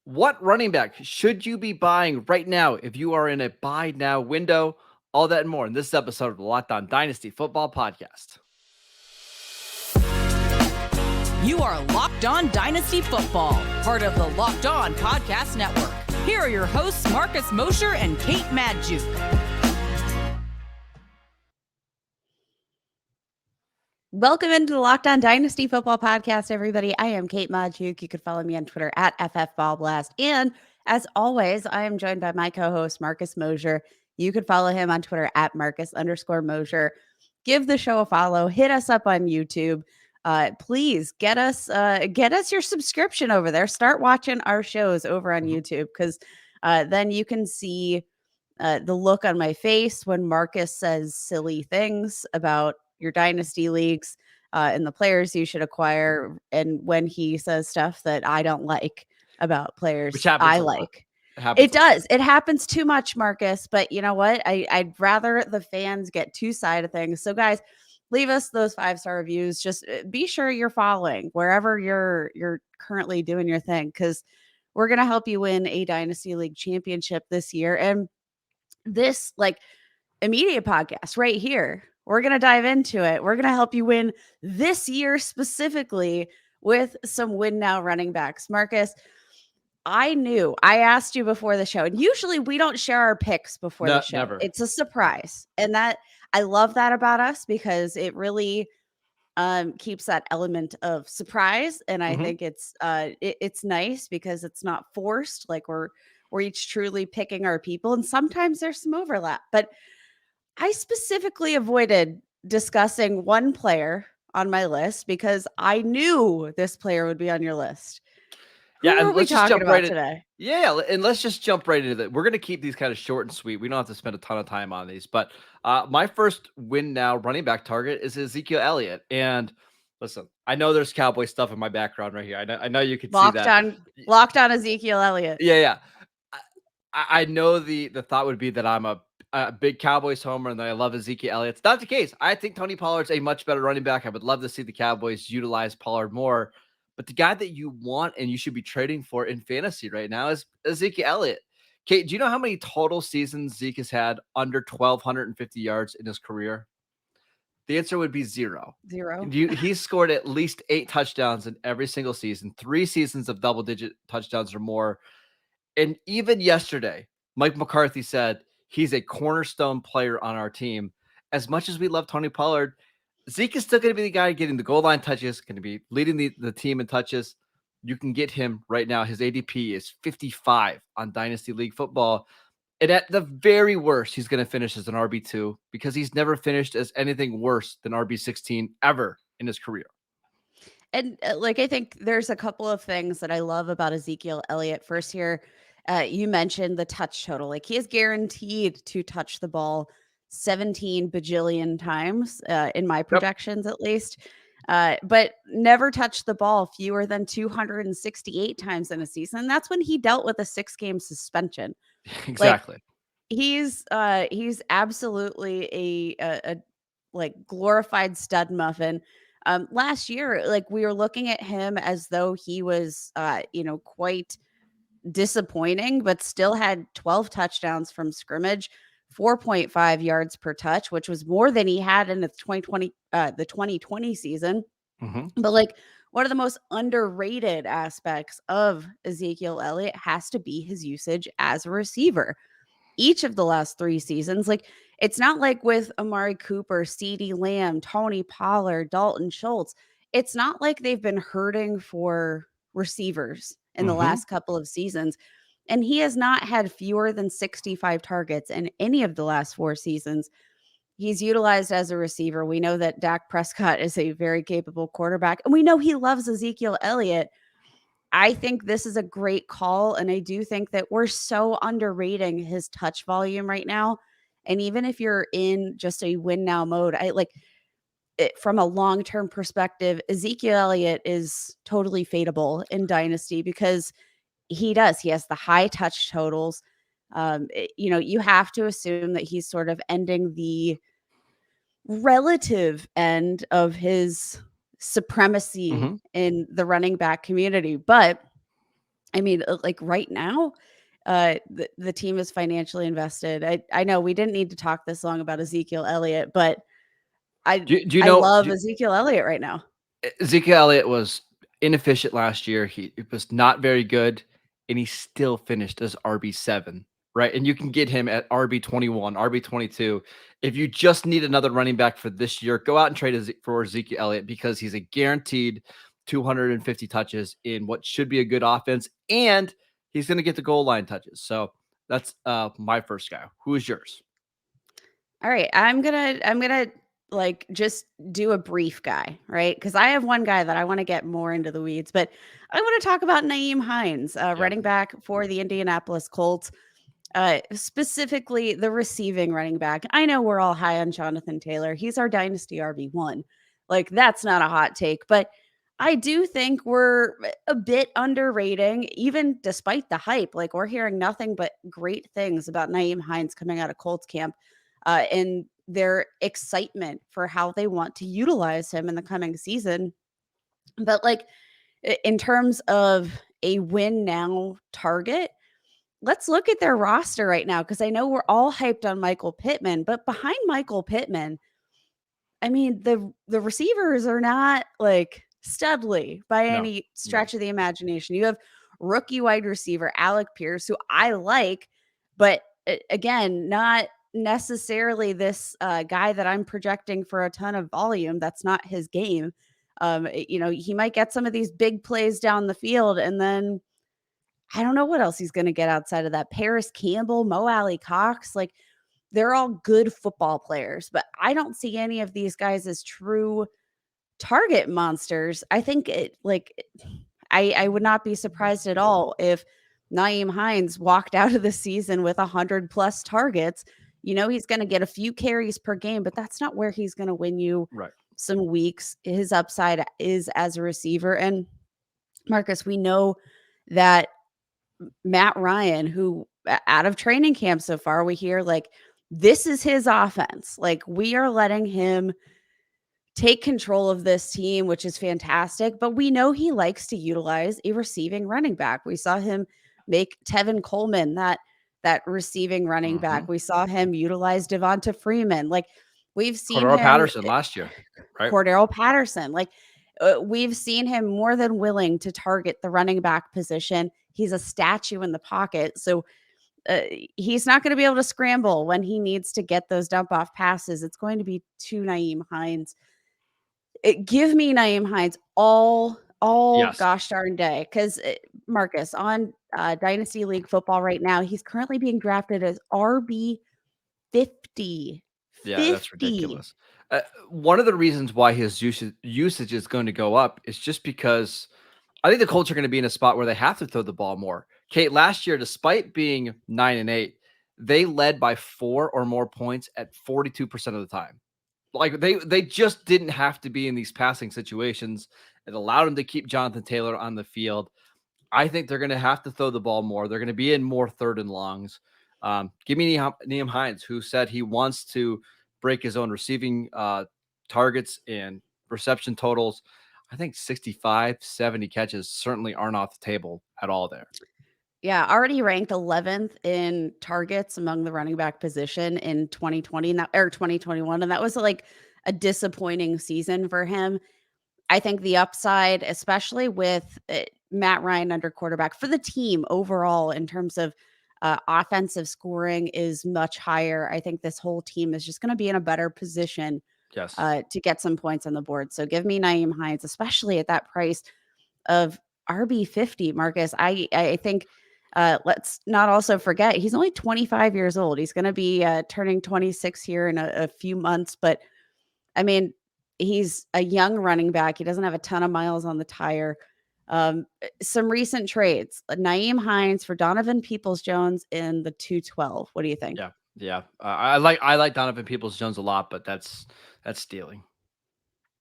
What running back should you be buying right now if you are in a buy now window? All that and more in this episode of the Locked On Dynasty Football Podcast. You are Locked On Dynasty Football, part of the Locked On Podcast Network. Here are your hosts, Marcus Mosher and Kate Magdziuk. Welcome into the Locked On Dynasty Football Podcast, everybody. I am Kate Magdziuk. You can follow me on Twitter at FFBallBlast. And as always, I am joined by my co-host, Marcus Mosher. You can follow him on Twitter at Marcus_Mosher. Give the show a follow. Hit us up on YouTube. Please get us your subscription over there. Start watching our shows over on YouTube, because then you can see the look on my face when Marcus says silly things about your dynasty leagues and the players you should acquire, and when he says stuff that I don't like about players Which happens I a lot. like. It does. It happens too much, Marcus. But you know what? I'd rather the fans get two sides of things. So guys, leave us those 5-star reviews. Just be sure you're following wherever you're currently doing your thing, because we're gonna help you win a dynasty league championship this year. And this immediate podcast right here, we're going to dive into it. We're going to help you win this year specifically with some win now running backs. Marcus, I asked you before the show, and usually we don't share our picks before the show. Never. It's a surprise. And that I love that about us, because it really keeps that element of surprise. And I think it's nice because it's not forced. Like we're each truly picking our people, and sometimes there's some overlap. But I specifically avoided discussing one player on my list because I knew this player would be on your list. Who are we talking about today? Yeah, and let's just jump right into it. We're going to keep these kind of short and sweet. We don't have to spend a ton of time on these. But my first win now running back target is Ezekiel Elliott. And listen, I know there's Cowboy stuff in my background right here. I know you can see that. Locked on Ezekiel Elliott. Yeah. I know the thought would be that I'm a big Cowboys homer and that I love Ezekiel Elliott. It's not the case. I think Tony Pollard's a much better running back. I would love to see the Cowboys utilize Pollard more. But the guy that you want and you should be trading for in fantasy right now is Ezekiel Elliott. Kate, do you know how many total seasons Zeke has had under 1,250 yards in his career? The answer would be zero. He's scored at least 8 touchdowns in every single season, 3 seasons of double-digit touchdowns or more. And even yesterday, Mike McCarthy said he's a cornerstone player on our team. As much as we love Tony Pollard, Zeke is still going to be the guy getting the goal line touches, going to be leading the team in touches. You can get him right now. His ADP is 55 on Dynasty League Football. And at the very worst, he's going to finish as an RB2 because he's never finished as anything worse than RB16 ever in his career. And I think there's a couple of things that I love about Ezekiel Elliott. First here, you mentioned the touch total. He is guaranteed to touch the ball 17 bajillion times in my projections, at least, but never touched the ball fewer than 268 times in a season. That's when he dealt with a 6-game suspension. Exactly. He's absolutely a glorified stud muffin. Last year, we were looking at him as though he was, quite disappointing, but still had 12 touchdowns from scrimmage, 4.5 yards per touch, which was more than he had in the 2020 season. But one of the most underrated aspects of Ezekiel Elliott has to be his usage as a receiver. Each of the last 3 seasons, it's not like with Amari Cooper, CeeDee Lamb, Tony Pollard, Dalton Schultz. It's not like they've been hurting for receivers in the last couple of seasons. And he has not had fewer than 65 targets in any of the last 4 seasons. He's utilized as a receiver. We know that Dak Prescott is a very capable quarterback, and we know he loves Ezekiel Elliott. I think this is a great call, and I do think that we're so underrating his touch volume right now. And even if you're in just a win now mode, I it from a long-term perspective. Ezekiel Elliott is totally fadeable in Dynasty because he has the high touch totals. You have to assume that he's sort of ending the relative end of his supremacy in the running back community. But I mean, like right now, the team is financially invested. I know we didn't need to talk this long about Ezekiel Elliott, but Do you I know love Ezekiel Elliott right now. Ezekiel Elliott was inefficient last year. He was not very good, and he still finished as RB7, right? And you can get him at RB21, RB22. If you just need another running back for this year, go out and trade for Ezekiel Elliott because he's a guaranteed 250 touches in what should be a good offense, and he's going to get the goal line touches. So that's my first guy. Who is yours? All right, I'm gonna like just do a brief guy, right? Because I have one guy that I want to get more into the weeds, but I want to talk about Nyhiem Hines, running back for the Indianapolis Colts. Specifically the receiving running back. I know we're all high on Jonathan Taylor. He's our dynasty RB1. Like that's not a hot take, but I do think we're a bit underrating, even despite the hype. Like we're hearing nothing but great things about Nyhiem Hines coming out of Colts camp, and their excitement for how they want to utilize him in the coming season. But like in terms of a win now target, let's look at their roster right now because I know we're all hyped on Michael Pittman, but behind Michael Pittman, I mean the receivers are not like Studley by No, any stretch of the imagination. You have rookie wide receiver Alec Pierce, who I like, but again, not necessarily this guy that I'm projecting for a ton of volume. That's not his game. He might get some of these big plays down the field, and then I don't know what else he's going to get outside of that. Paris Campbell, Mo Alley Cox, like they're all good football players, but I don't see any of these guys as true target monsters. I think I would not be surprised at all if Nyhiem Hines walked out of the season with 100+ targets. He's going to get a few carries per game, but that's not where he's going to win you right. some weeks. His upside is as a receiver. And Marcus, we know that Matt Ryan, who out of training camp so far, we hear like this is his offense. Like we are letting him take control of this team, which is fantastic. But we know he likes to utilize a receiving running back. We saw him make Tevin Coleman that receiving running back. We saw him utilize Devonta Freeman. Like we've seen Cordero him Patterson last year, right? Cordero Patterson. Like we've seen him more than willing to target the running back position. He's a statue in the pocket. So he's not going to be able to scramble when he needs to get those dump off passes. It's going to be to Nyhiem Hines. Give me Nyhiem Hines all Yes. gosh darn day. Because Marcus, on Dynasty League football right now, he's currently being drafted as RB 50. Yeah, that's ridiculous. One of the reasons why his usage is going to go up is just because I think the Colts are going to be in a spot where they have to throw the ball more. Kate, last year, despite being 9-8, they led by 4 or more points at 42% of the time. Like they just didn't have to be in these passing situations. It allowed them to keep Jonathan Taylor on the field. I think they're going to have to throw the ball more. They're going to be in more third and longs. Give me Nyhiem Hines, who said he wants to break his own receiving targets and reception totals. I think 65, 70 catches certainly aren't off the table at all there. Yeah, already ranked 11th in targets among the running back position in 2020 or 2021, and that was like a disappointing season for him. I think the upside, especially with Matt Ryan under quarterback for the team overall in terms of offensive scoring, is much higher. I think this whole team is just going to be in a better position to get some points on the board. So give me Nyhiem Hines, especially at that price of RB 50, Marcus. I think let's not also forget he's only 25 years old. He's going to be turning 26 here in a few months. But I mean, he's a young running back. He doesn't have a ton of miles on the tire. Some recent trades: Nyhiem Hines for Donovan Peoples-Jones in the 212. What do you think? Yeah. I like Donovan Peoples-Jones a lot, but that's stealing.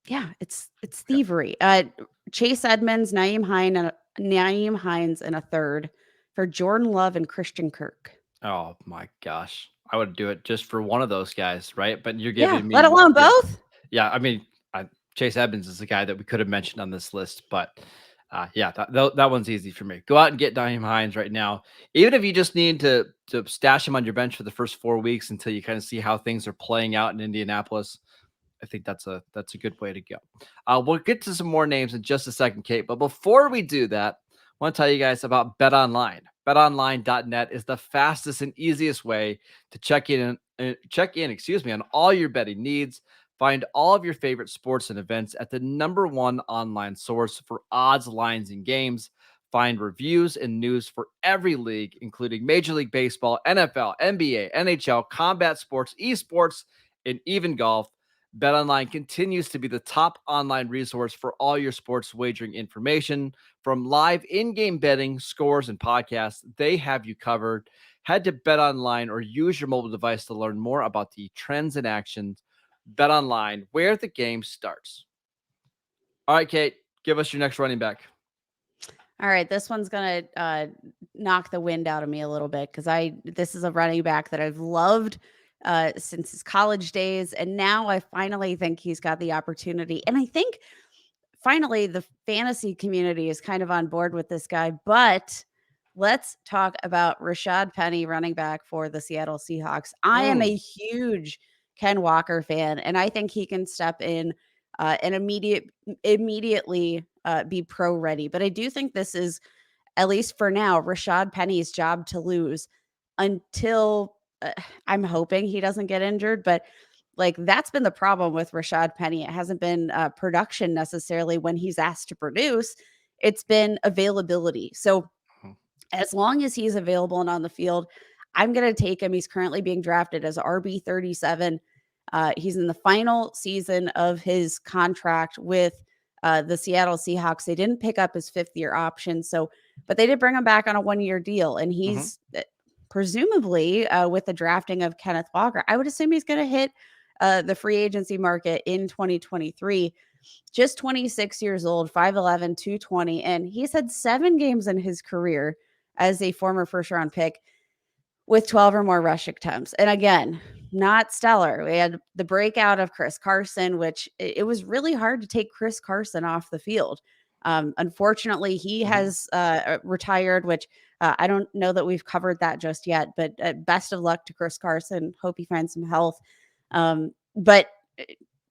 Yeah, it's thievery. Chase Edmonds, Nyhiem Hines, and a third for Jordan Love and Christian Kirk. Oh my gosh, I would do it just for one of those guys, right? But you're giving me, let alone both. Yeah, I mean, Chase Edmonds is the guy that we could have mentioned on this list, but Yeah, that one's easy for me. Go out and get Nyhiem Hines right now. Even if you just need to stash him on your bench for the first 4 weeks until you kind of see how things are playing out in Indianapolis, I think that's a good way to go. We'll get to some more names in just a second, Kate. But before we do that, I want to tell you guys about Bet Online. BetOnline.net is the fastest and easiest way to check in, on all your betting needs. Find all of your favorite sports and events at the #1 online source for odds, lines, and games. Find reviews and news for every league, including Major League Baseball, NFL, NBA, NHL, combat sports, esports, and even golf. BetOnline continues to be the top online resource for all your sports wagering information. From live in-game betting, scores, and podcasts, they have you covered. Head to BetOnline or use your mobile device to learn more about the trends and actions. BetOnline, where the game starts. All right, Kate, give us your next running back. All right, this one's gonna knock the wind out of me a little bit because this is a running back that I've loved since his college days, and now I finally think he's got the opportunity. And I think finally the fantasy community is kind of on board with this guy. But let's talk about Rashad Penny, running back for the Seattle Seahawks. I am a huge Ken Walker fan, and I think he can step in and immediately be pro ready. But I do think this is, at least for now, Rashad Penny's job to lose until I'm hoping he doesn't get injured. But like, that's been the problem with Rashad Penny. It hasn't been production necessarily when he's asked to produce. It's been availability. So as long as he's available and on the field, I'm going to take him. He's currently being drafted as RB 37. He's in the final season of his contract with the Seattle Seahawks. They didn't pick up his 5th-year option, but they did bring him back on a 1-year deal, and he's presumably with the drafting of Kenneth Walker, I would assume he's going to hit the free agency market in 2023. Just 26 years old, 5'11", 220, and he's had 7 games in his career as a former first-round pick with 12 or more rush attempts. And again, not stellar. We had the breakout of Chris Carson, which it was really hard to take Chris Carson off the field. Unfortunately, he has retired, which I don't know that we've covered that just yet, but best of luck to Chris Carson. Hope he finds some health. But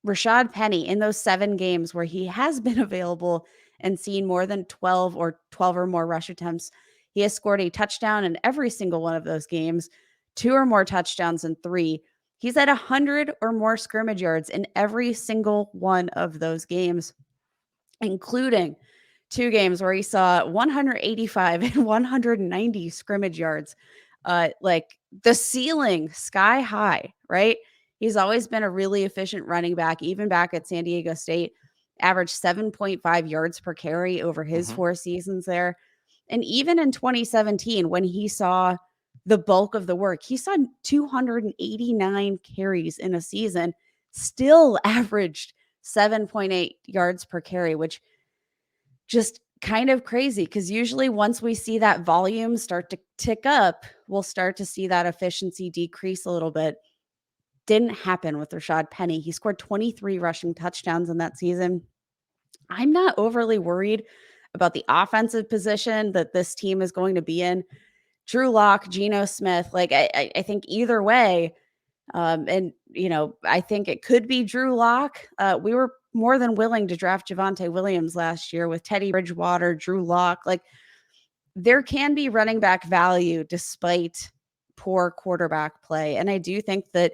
Rashad Penny, in those 7 games where he has been available and seen more than 12 or more rush attempts, he has scored a touchdown in every single one of those games, 2 or more touchdowns in 3. He's at 100 or more scrimmage yards in every single one of those games, including 2 games where he saw 185 and 190 scrimmage yards. Like, the ceiling sky high, right? He's always been a really efficient running back, even back at San Diego State, averaged 7.5 yards per carry over his 4 seasons there. And even in 2017, when he saw the bulk of the work, he saw 289 carries in a season, still averaged 7.8 yards per carry, which just kind of crazy, because usually once we see that volume start to tick up, we'll start to see that efficiency decrease a little bit. Didn't happen with Rashad Penny. He scored 23 rushing touchdowns in that season. I'm not overly worried about the offensive position that this team is going to be in. Drew Lock, Geno Smith, like I think either way, and I think it could be Drew Lock. We were more than willing to draft Javonte Williams last year with Teddy Bridgewater, Drew Lock. Like, there can be running back value despite poor quarterback play. And I do think that,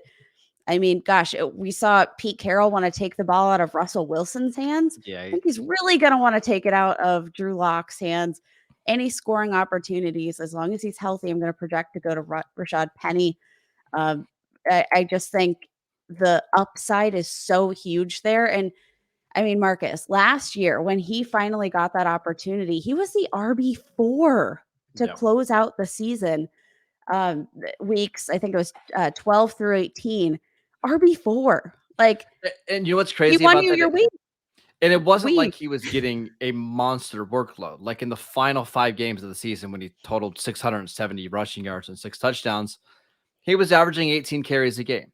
we saw Pete Carroll want to take the ball out of Russell Wilson's hands. Yeah, I think he's really going to want to take it out of Drew Lock's hands. Any scoring opportunities, as long as he's healthy, I'm going to project to go to Rashad Penny. I just think the upside is so huge there. And Marcus, last year when he finally got that opportunity, he was the RB4 to close out the season. Weeks, I think it was 12 through 18. RB4. Like, and you know what's crazy he won about that? Your week. And it wasn't like he was getting a monster workload. Like in the final 5 games of the season, when he totaled 670 rushing yards and 6 touchdowns, he was averaging 18 carries a game.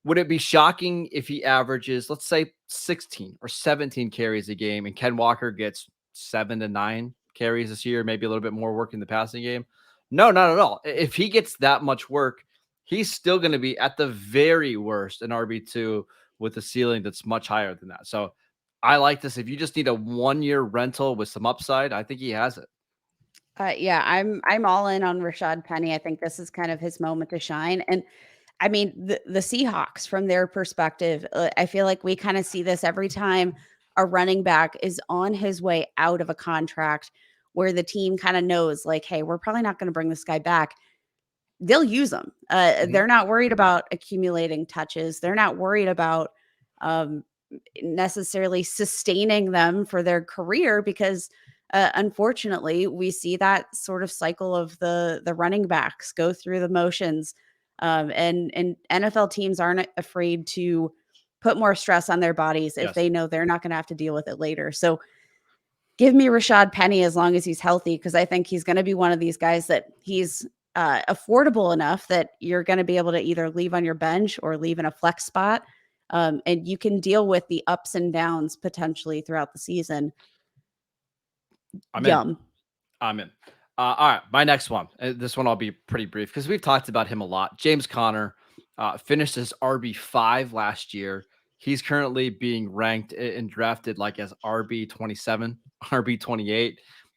Would it be shocking if he averages, let's say, 16 or 17 carries a game and Ken Walker gets 7 to 9 carries this year, maybe a little bit more work in the passing game. No, not at all. If he gets that much work, he's still going to be at the very worst an RB2 with a ceiling that's much higher than that. So I like this. If you just need a 1-year rental with some upside, I think he has it. Yeah, I'm all in on Rashad Penny. I think this is kind of his moment to shine. And I mean, the Seahawks, from their perspective, I feel like we kind of see this every time a running back is on his way out of a contract where the team kind of knows, like, hey, we're probably not going to bring this guy back. They'll use them. They're not worried about accumulating touches. They're not worried about um, necessarily sustaining them for their career because unfortunately we see that sort of cycle of the running backs go through the motions, and NFL teams aren't afraid to put more stress on their bodies if Yes. they know they're not going to have to deal with it later. So give me Rashad Penny as long as he's healthy, because I think he's going to be one of these guys that he's affordable enough that you're going to be able to either leave on your bench or leave in a flex spot. And you can deal with the ups and downs potentially throughout the season. I'm Yum. in. I'm in. All right, my next one. This one I'll be pretty brief because we've talked about him a lot. James Conner finished as RB5 last year. He's currently being ranked and drafted like as RB27, RB28.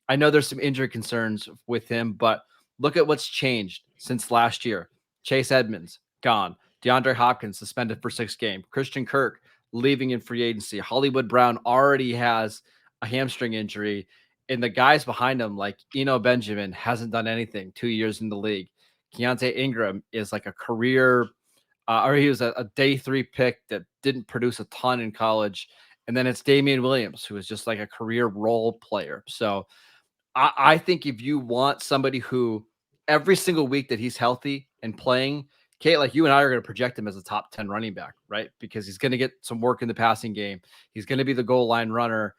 I know there's some injury concerns with him, but look at what's changed since last year. Chase Edmonds, gone. DeAndre Hopkins suspended for 6 games. Christian Kirk leaving in free agency. Hollywood Brown already has a hamstring injury. And the guys behind him, like Eno Benjamin, hasn't done anything 2 years in the league. Keontae Ingram is like a career, or he was a day 3 pick that didn't produce a ton in college. And then it's Damian Williams, who is just like a career role player. So I think if you want somebody who every single week that he's healthy and playing, Kate, like you and I are going to project him as a top 10 running back, right? Because he's going to get some work in the passing game. He's going to be the goal line runner.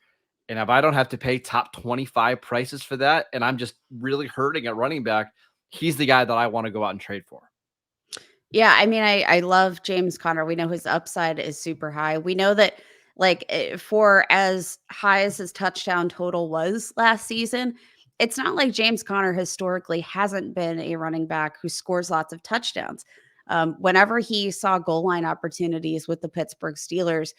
And if I don't have to pay top 25 prices for that, and I'm just really hurting at running back, he's the guy that I want to go out and trade for. Yeah, I mean, I love James Conner. We know his upside is super high. We know that, like, for as high as his touchdown total was last season, it's not like James Conner historically hasn't been a running back who scores lots of touchdowns. Whenever he saw goal line opportunities with the Pittsburgh Steelers,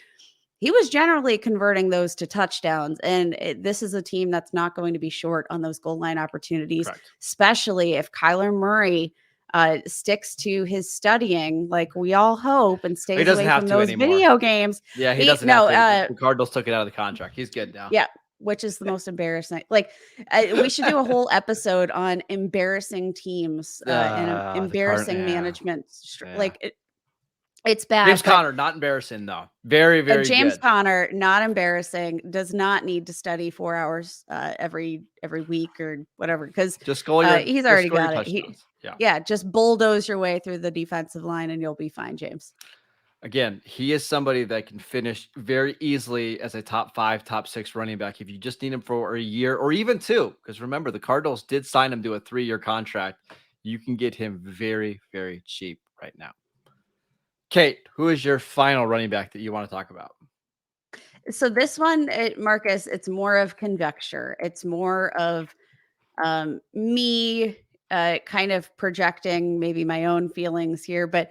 he was generally converting those to touchdowns. And this is a team that's not going to be short on those goal line opportunities, Correct. especially if Kyler Murray sticks to his studying, like we all hope, and stays away from those video games. Yeah, he doesn't have to. The Cardinals took it out of the contract. He's good now. Yeah, which is the most embarrassing. Like, we should do a whole episode on embarrassing teams and embarrassing management. Yeah. Like, it's bad. James Conner, not embarrassing though. Very, very James good. Conner, not embarrassing. Does not need to study 4 hours every week or whatever, because Just go. He's already got it. Yeah, just bulldoze your way through the defensive line and you'll be fine, James. Again, he is somebody that can finish very easily as a top 5, top 6 running back if you just need him for a year or even 2. Because remember, the Cardinals did sign him to a 3-year contract. You can get him very, very cheap right now. Kate, who is your final running back that you want to talk about? So this one, Marcus, it's more of conjecture. It's more of me kind of projecting maybe my own feelings here, but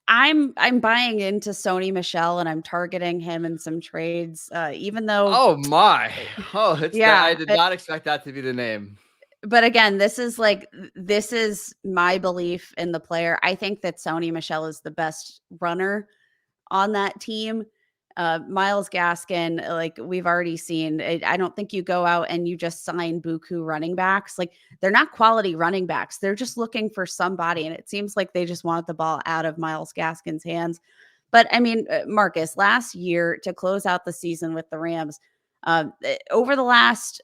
I'm buying into Sony Michel and I'm targeting him in some trades, even though. Oh my! Oh, yeah, I did not expect that to be the name. But again, this is my belief in the player. I think that Sony Michel is the best runner on that team. Myles Gaskin, like we've already seen, I don't think you go out and you just sign buku running backs. Like, they're not quality running backs. They're just looking for somebody. And it seems like they just want the ball out of Myles Gaskin's hands. But I mean, Marcus, last year to close out the season with the Rams, over the last,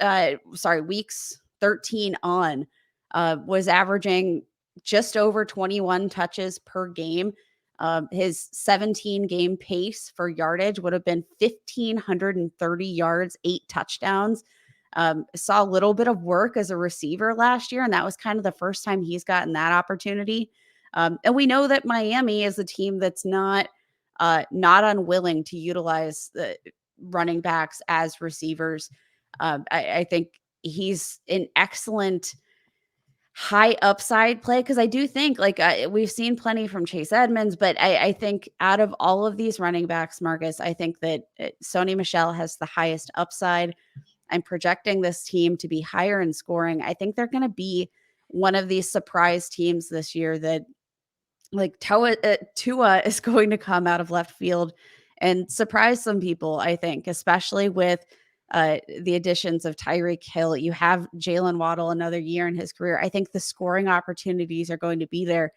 weeks 13 on, was averaging just over 21 touches per game. His 17 game pace for yardage would have been 1,530 yards, 8 touchdowns. Saw a little bit of work as a receiver last year, and that was kind of the first time he's gotten that opportunity. And we know that Miami is a team that's not unwilling to utilize the running backs as receivers. I think he's an excellent high upside play because I do think we've seen plenty from Chase Edmonds, but I think out of all of these running backs, Marcus, I think that Sony Michel has the highest upside. I'm projecting this team to be higher in scoring. I think they're going to be one of these surprise teams this year that Tua is going to come out of left field and surprise some people, I think, especially with the additions of Tyreek Hill. You have Jalen Waddle another year in his career. I think the scoring opportunities are going to be there.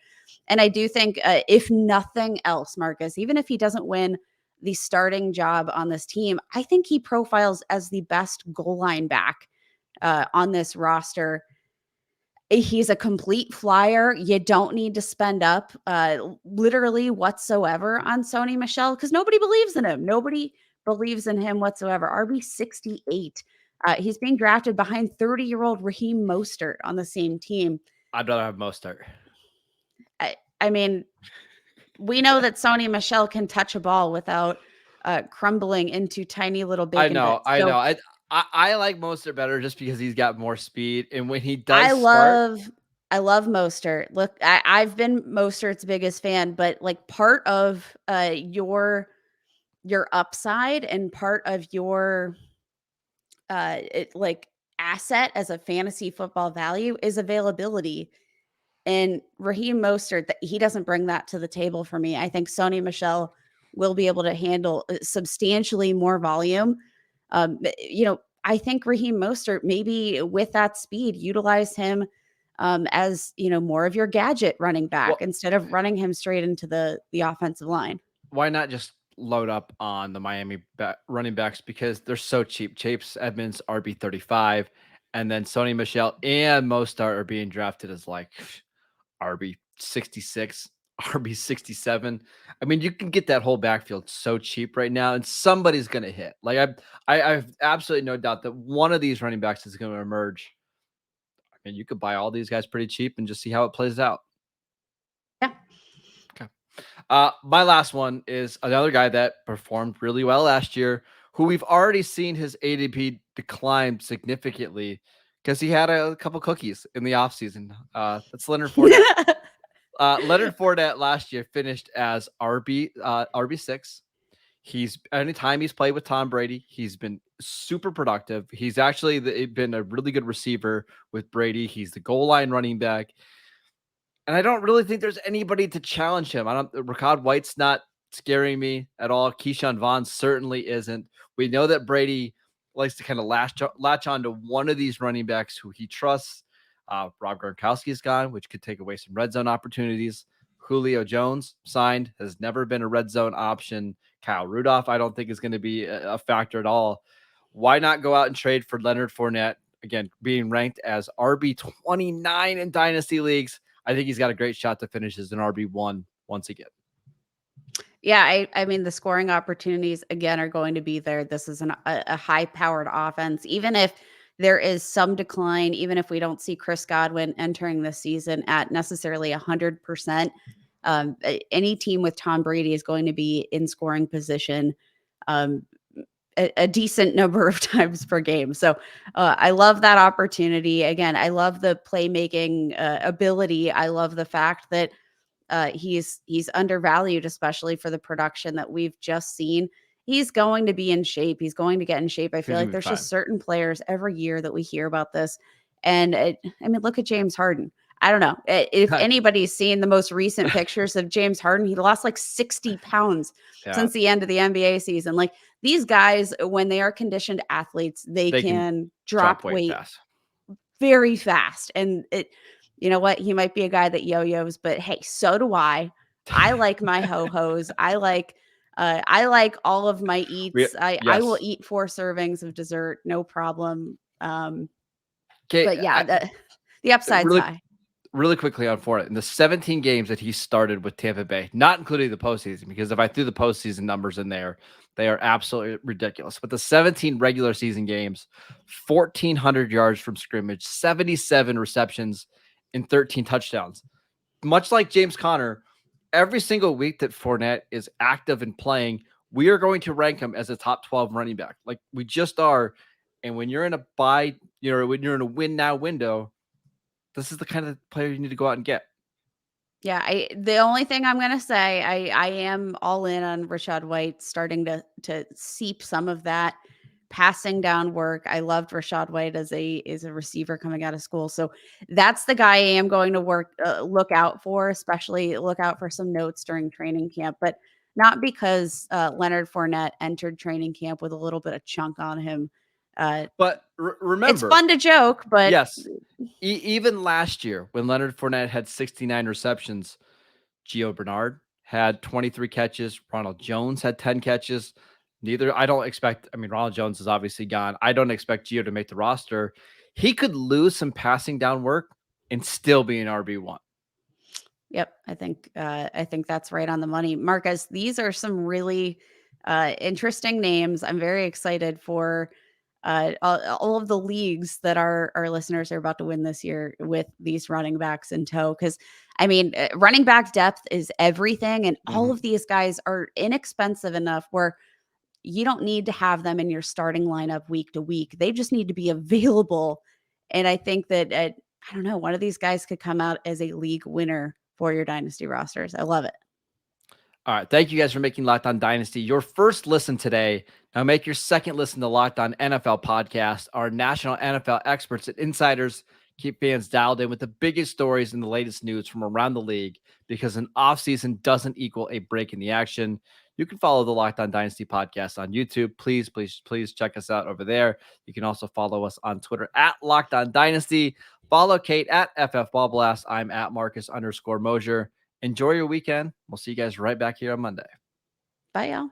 And I do think if nothing else, Marcus, even if he doesn't win the starting job on this team, I think he profiles as the best goal line back on this roster. He's a complete flyer. You don't need to spend up literally whatsoever on Sony Michel because nobody believes in him. Nobody believes in him whatsoever. RB 68. He's being drafted behind 30-year-old Raheem Mostert on the same team. I'd rather have Mostert. I mean, we know that Sony Michel can touch a ball without crumbling into tiny little bacon bits. I know. I like Mostert better just because he's got more speed, and when he does, I love Mostert. Look, I've been Mostert's biggest fan, but like part of your upside and part of your asset as a fantasy football value is availability. And Raheem Mostert, he doesn't bring that to the table for me. I think Sony Michel will be able to handle substantially more volume. I think Raheem Mostert, maybe with that speed, utilize him as, more of your gadget running back instead of running him straight into the offensive line. Why not just load up on the Miami running backs because they're so cheap? Chase Edmonds, RB 35, and then Sony Michel and Mostert are being drafted as like RB 66, RB 67. I mean, you can get that whole backfield so cheap right now, and somebody's going to hit. Like I have absolutely no doubt that one of these running backs is going to emerge. I mean, you could buy all these guys pretty cheap and just see how it plays out. Yeah. Okay. My last one is another guy that performed really well last year, who we've already seen his ADP decline significantly because he had a couple cookies in the offseason. That's Leonard Fournette. Leonard Fournette last year finished as RB6. Anytime he's played with Tom Brady, he's been super productive. He's actually been a really good receiver with Brady. He's the goal line running back. And I don't really think there's anybody to challenge him. Rashad White's not scaring me at all. Keyshawn Vaughn certainly isn't. We know that Brady likes to kind of latch on to one of these running backs who he trusts. Rob Gronkowski's gone, which could take away some red zone opportunities. Julio Jones signed, has never been a red zone option. Kyle Rudolph, I don't think is going to be a factor at all. Why not go out and trade for Leonard Fournette? Again, being ranked as RB 29 in dynasty leagues. I think he's got a great shot to finish as an RB1 once again. Yeah, I mean, the scoring opportunities, again, are going to be there. This is a high-powered offense. Even if there is some decline, even if we don't see Chris Godwin entering the season at necessarily 100%, any team with Tom Brady is going to be in scoring position a decent number of times per game. So I love that opportunity. Again, I love the playmaking ability. I love the fact that he's undervalued, especially for the production that we've just seen. He's going to be in shape. He's going to get in shape. I feel like there's just certain players every year that we hear about this. And look at James Harden. I don't know if anybody's seen the most recent pictures of James Harden. He lost like 60 pounds since the end of the NBA season. Like these guys, when they are conditioned athletes, they can drop weight very fast. And you know what? He might be a guy that yo-yos, but hey, so do I. I like my ho-hos. I like all of my eats. I will eat 4 servings of dessert, no problem. But yeah, the upside's high. Really quickly on Fournette, in the 17 games that he started with Tampa Bay, not including the postseason, because if I threw the postseason numbers in there, they are absolutely ridiculous. But the 17 regular season games, 1,400 yards from scrimmage, 77 receptions, and 13 touchdowns. Much like James Conner, every single week that Fournette is active and playing, we are going to rank him as a top 12 running back. Like we just are. And when you're in a when you're in a win now window, this is the kind of player you need to go out and get. Yeah, the only thing I'm gonna say, I am all in on Rashad White starting to seep some of that passing down work. I loved Rashad White as a receiver coming out of school. So that's the guy I am going to look out for, especially look out for some notes during training camp, but not because Leonard Fournette entered training camp with a little bit of chunk on him. But remember, it's fun to joke, but yes, even last year when Leonard Fournette had 69 receptions, Gio Bernard had 23 catches. Ronald Jones had 10 catches. Ronald Jones is obviously gone. I don't expect Gio to make the roster. He could lose some passing down work and still be an RB1. Yep, I think that's right on the money. Marcus, these are some really interesting names. I'm very excited for all of the leagues that our listeners are about to win this year with these running backs in tow. Because running back depth is everything, and all of these guys are inexpensive enough where you don't need to have them in your starting lineup week to week. They just need to be available. And I think that I don't know, one of these guys could come out as a league winner for your dynasty rosters. I love it. All right. Thank you guys for making Locked On Dynasty your first listen today. Now make your second listen to Locked On NFL podcast. Our national NFL experts and insiders keep fans dialed in with the biggest stories and the latest news from around the league, because an offseason doesn't equal a break in the action. You can follow the Locked On Dynasty podcast on YouTube. Please check us out over there. You can also follow us on Twitter at Locked On Dynasty. Follow Kate at FF Ball Blast. I'm at Marcus_Mosher. Enjoy your weekend. We'll see you guys right back here on Monday. Bye, y'all.